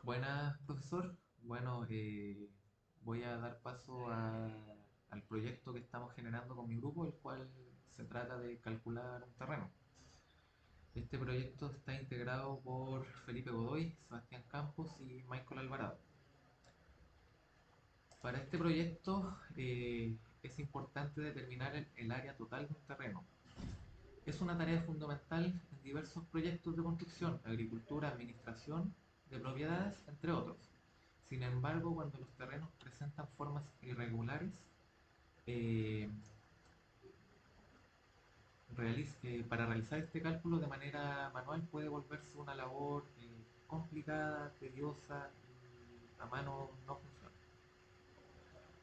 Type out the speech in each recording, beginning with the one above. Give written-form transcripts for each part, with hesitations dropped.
Buenas, profesor. Bueno, voy a dar paso al proyecto que estamos generando con mi grupo, el cual se trata de calcular un terreno. Este proyecto está integrado por Felipe Godoy, Sebastián Campos y Michael Alvarado. Para este proyecto es importante determinar el área total de un terreno. Es una tarea fundamental en diversos proyectos de construcción, agricultura, administración de propiedades, entre otros. Sin embargo, cuando los terrenos presentan formas irregulares, eh, para realizar este cálculo de manera manual puede volverse una labor complicada, tediosa y a mano no funciona.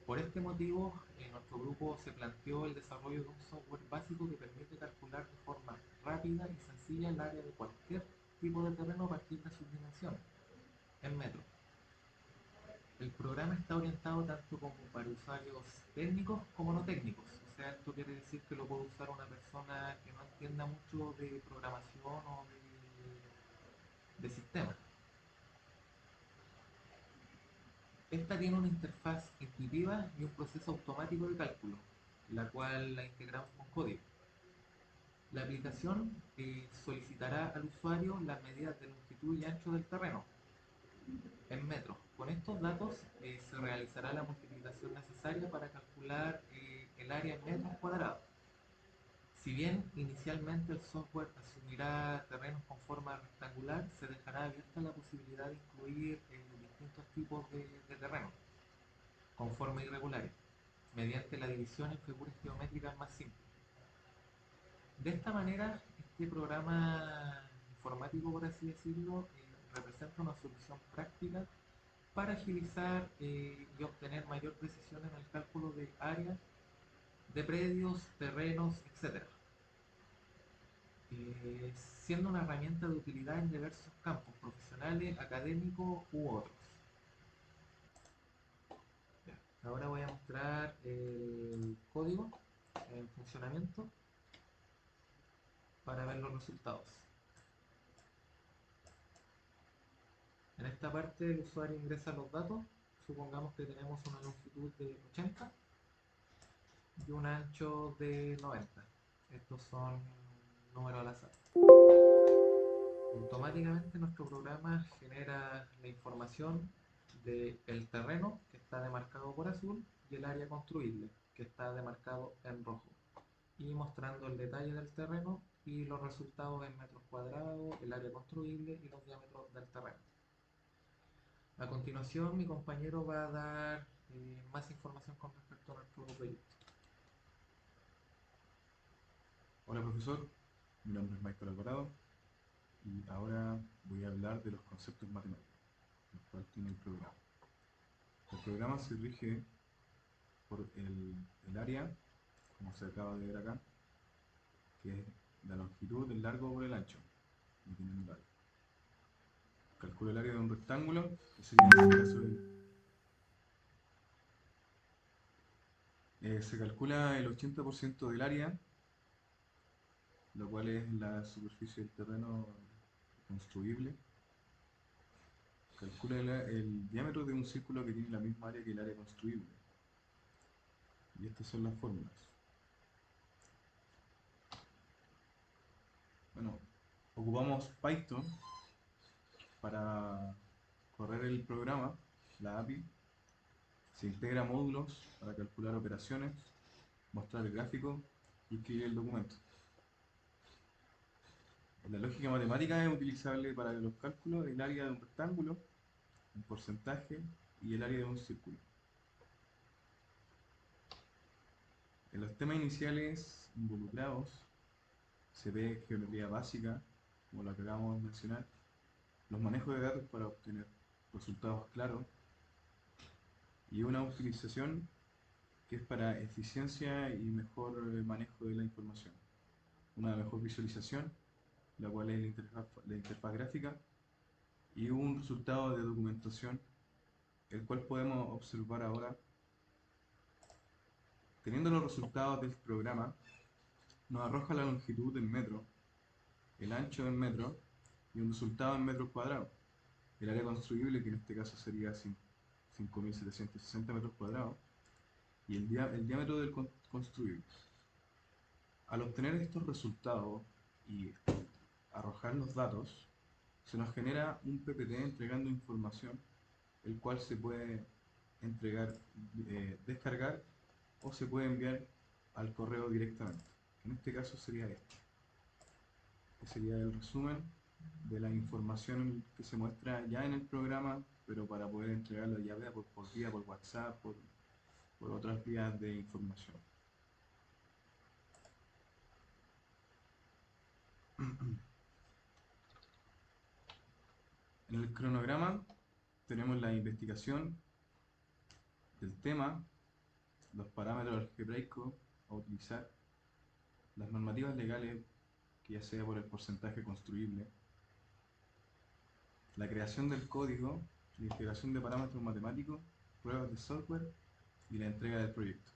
Por este motivo, nuestro grupo se planteó el desarrollo de un software básico que permite calcular de forma rápida y sencilla el área de cualquier tipo de terreno a partir de sus dimensiones, en metros. El programa está orientado tanto como para usuarios técnicos como no técnicos. O sea, esto quiere decir que lo puede usar una persona que no entienda mucho de programación o de sistemas. Esta tiene una interfaz intuitiva y un proceso automático de cálculo, la cual la integramos con código. La aplicación solicitará al usuario las medidas de longitud y ancho del terreno en metros. Con estos datos se realizará la multiplicación necesaria para calcular el área en metros cuadrados. Si bien inicialmente el software asumirá terrenos con forma rectangular, se dejará abierta la posibilidad de incluir distintos tipos de terrenos con forma irregulares, mediante la división en figuras geométricas más simples. De esta manera, este programa informático, por así decirlo, representa una solución práctica para agilizar y obtener mayor precisión en el cálculo de áreas de predios, terrenos, etc. eh, Siendo una herramienta de utilidad en diversos campos, profesionales, académicos u otros. Ya. Ahora voy a mostrar el código en funcionamiento para ver los resultados. En esta parte el usuario ingresa los datos, supongamos que tenemos una longitud de 80 y un ancho de 90. Estos son números al azar. Automáticamente nuestro programa genera la información del terreno, que está demarcado por azul, y el área construible, que está demarcado en rojo, y mostrando el detalle del terreno y los resultados en metros cuadrados, el área construible y los diámetros del terreno. A continuación, mi compañero va a dar más información con respecto a nuestro proyecto. Hola profesor, mi nombre es Michael Alvarado y ahora voy a hablar de los conceptos matemáticos, los cuales tiene el programa. El programa se rige por el área, como se acaba de ver acá, que es la longitud, el largo por el ancho, y tiene un radio. Calcula el área de un rectángulo, que sería en este caso se calcula el 80% del área, lo cual es la superficie del terreno construible. Calcula el diámetro de un círculo que tiene la misma área que el área construible. Y estas son las fórmulas. Bueno, ocupamos Python para correr el programa, la API. Se integra módulos para calcular operaciones, mostrar el gráfico y escribir el documento. La lógica matemática es utilizable para los cálculos del área de un rectángulo, un porcentaje y el área de un círculo. En los temas iniciales involucrados se ve geometría básica, como la que acabamos de mencionar, los manejos de datos para obtener resultados claros y una optimización que es para eficiencia y mejor manejo de la información. Una mejor visualización, la cual es la interfaz gráfica, y un resultado de documentación, el cual podemos observar ahora. Teniendo los resultados del programa, nos arroja la longitud en metro, el ancho en metro y un resultado en metros cuadrados. el área construible, que en este caso sería 5.760 metros cuadrados, y el diámetro del construible. Al obtener estos resultados y arrojar los datos, se nos genera un PPT entregando información, el cual se puede entregar, descargar o se puede enviar al correo directamente. En este caso sería este, que sería el resumen de la información que se muestra ya en el programa, pero para poder entregarlo ya vía por vía, por WhatsApp, por otras vías de información. En el cronograma tenemos la investigación del tema, los parámetros algebraicos a utilizar, las normativas legales, que ya sea por el porcentaje construible, la creación del código, la integración de parámetros matemáticos, pruebas de software y la entrega del proyecto.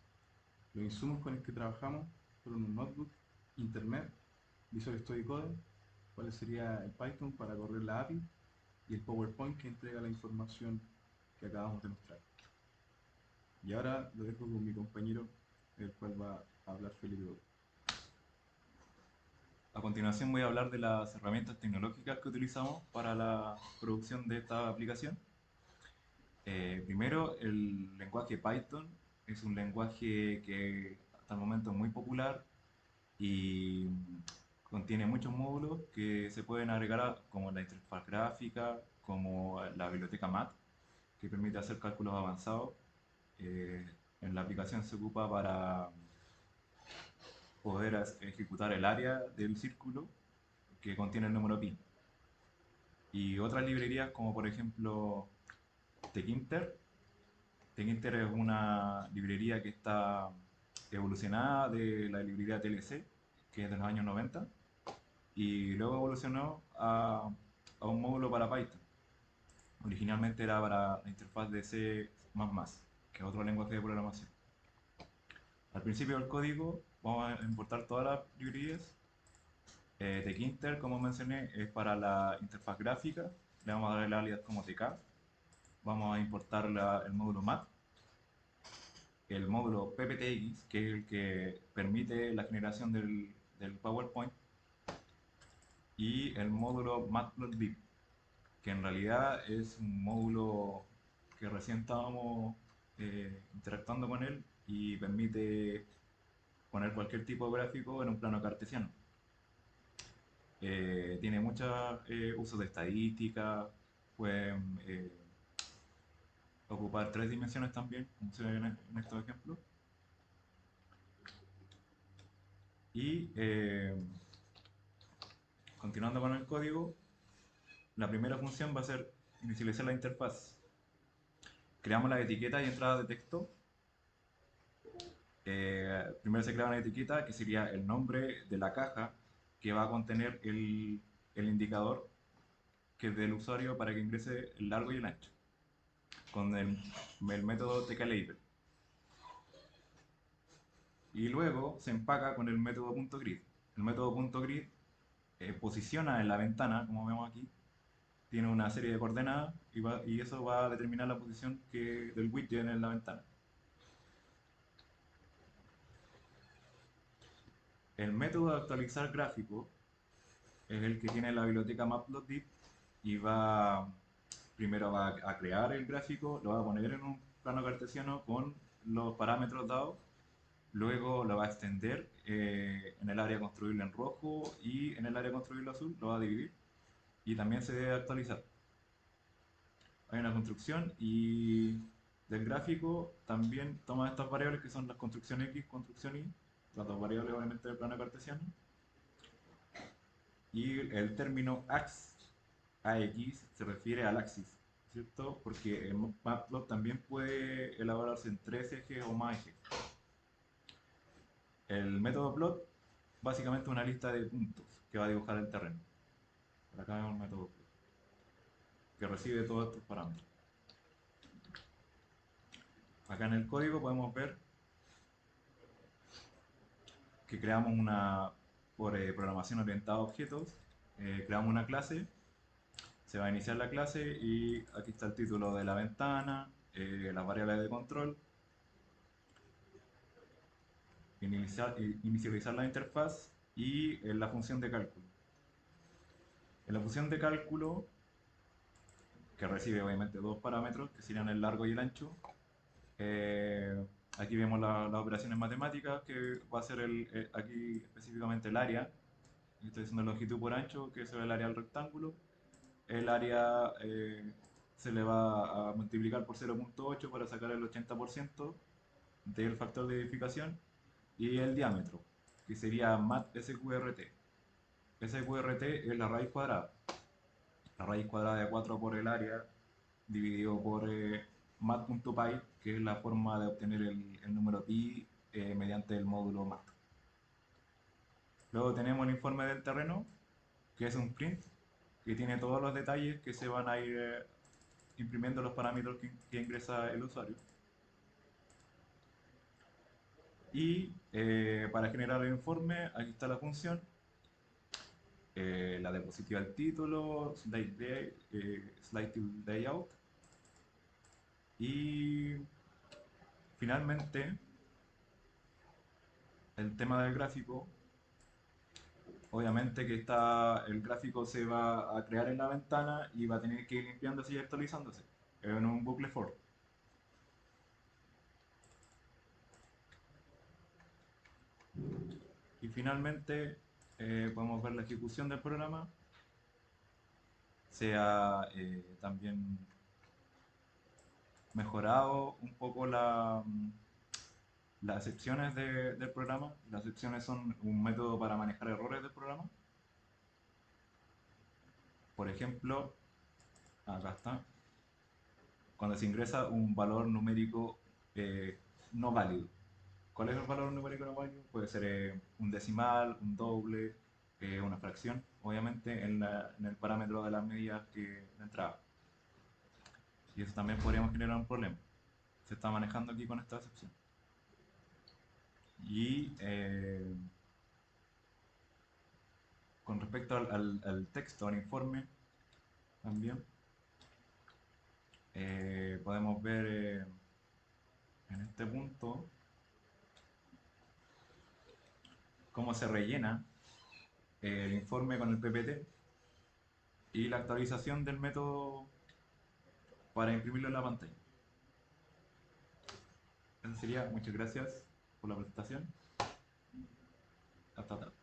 Los insumos con los que trabajamos fueron un notebook, Internet, Visual Studio Code, cuál sería el Python para correr la API, y el PowerPoint que entrega la información que acabamos de mostrar. Y ahora lo dejo con mi compañero, el cual va a hablar Felipe Gómez. A continuación voy a hablar de las herramientas tecnológicas que utilizamos para la producción de esta aplicación. Primero, el lenguaje Python es un lenguaje que hasta el momento es muy popular y contiene muchos módulos que se pueden agregar como la interfaz gráfica, como la biblioteca MAT, que permite hacer cálculos avanzados. En la aplicación se ocupa para poder ejecutar el área del círculo que contiene el número pi. Y otras librerías como por ejemplo Tkinter. Tkinter es una librería que está evolucionada de la librería TLC, que es de los años 90, y luego evolucionó a un módulo para Python. Originalmente era para la interfaz de C++, que es otro lenguaje de programación. Al principio del código vamos a importar todas las librerías. Tkinter, como mencioné, es para la interfaz gráfica. Le vamos a dar el alias como TK. Vamos a importar el módulo MAT, el módulo PPTX, que es el que permite la generación del PowerPoint, y el módulo Matplotlib, que en realidad es un módulo que recién estábamos interactuando con él y permite poner cualquier tipo de gráfico en un plano cartesiano. Tiene muchos usos de estadística, pueden ocupar tres dimensiones también, como se ve en estos ejemplos. Y continuando con el código, la primera función va a ser inicializar la interfaz. Creamos las etiquetas y entradas de texto. Primero se crea una etiqueta que sería el nombre de la caja que va a contener el indicador, que es del usuario para que ingrese el largo y el ancho, con el método tklabel. Y luego se empaca con el método .grid. El método .grid posiciona en la ventana, como vemos aquí, tiene una serie de coordenadas y eso va a determinar la posición del widget en la ventana. El método de actualizar gráfico es el que tiene la biblioteca Matplotlib y primero va a crear el gráfico, lo va a poner en un plano cartesiano con los parámetros dados, luego lo va a extender en el área construible en rojo y en el área construible azul, lo va a dividir y también se debe actualizar. Hay una construcción y del gráfico también toma estas variables que son las construcción X, construcción Y, las dos variables obviamente del plano cartesiano, y el término AX se refiere al axis, ¿cierto? Porque el Matplot también puede elaborarse en tres ejes o más ejes. El método plot básicamente es una lista de puntos que va a dibujar el terreno. Por acá vemos el método plot, que recibe todos estos parámetros. Acá en el código podemos ver que creamos por programación orientada a objetos, creamos una clase Se va a iniciar la clase y aquí está el título de la ventana, las variables de control, inicializar la interfaz y la función de cálculo. En la función de cálculo, que recibe obviamente dos parámetros, que serían el largo y el ancho, aquí vemos las operaciones matemáticas, que va a ser aquí específicamente el área. Estoy diciendo longitud por ancho, que es el área del rectángulo. El área se le va a multiplicar por 0.8 para sacar el 80% del factor de edificación. Y el diámetro, que sería mat SQRT. SQRT es la raíz cuadrada. La raíz cuadrada de 4 por el área dividido por mat.py, que es la forma de obtener el número pi mediante el módulo mat. Luego tenemos el informe del terreno, que es un print, que tiene todos los detalles que se van a ir imprimiendo los parámetros que ingresa el usuario. Y para generar el informe, aquí está la función, la diapositiva del título, slide layout. Y finalmente, el tema del gráfico. Obviamente que el gráfico se va a crear en la ventana y va a tener que ir limpiándose y actualizándose en un bucle for. Y finalmente podemos ver la ejecución del programa. Se ha también mejorado un poco las excepciones del programa. Las excepciones son un método para manejar errores del programa. Por ejemplo, acá está. Cuando se ingresa un valor numérico no válido. ¿Cuál es el valor numérico no válido? Puede ser un decimal, un doble, una fracción, obviamente en el parámetro de las medidas de entrada. Y eso también podríamos generar un problema. Se está manejando aquí con esta excepción. Y con respecto al texto, al informe, también podemos ver en este punto cómo se rellena el informe con el PPT y la actualización del método para imprimirlo en la pantalla. Eso sería. Muchas gracias por la presentación. Hasta tarde.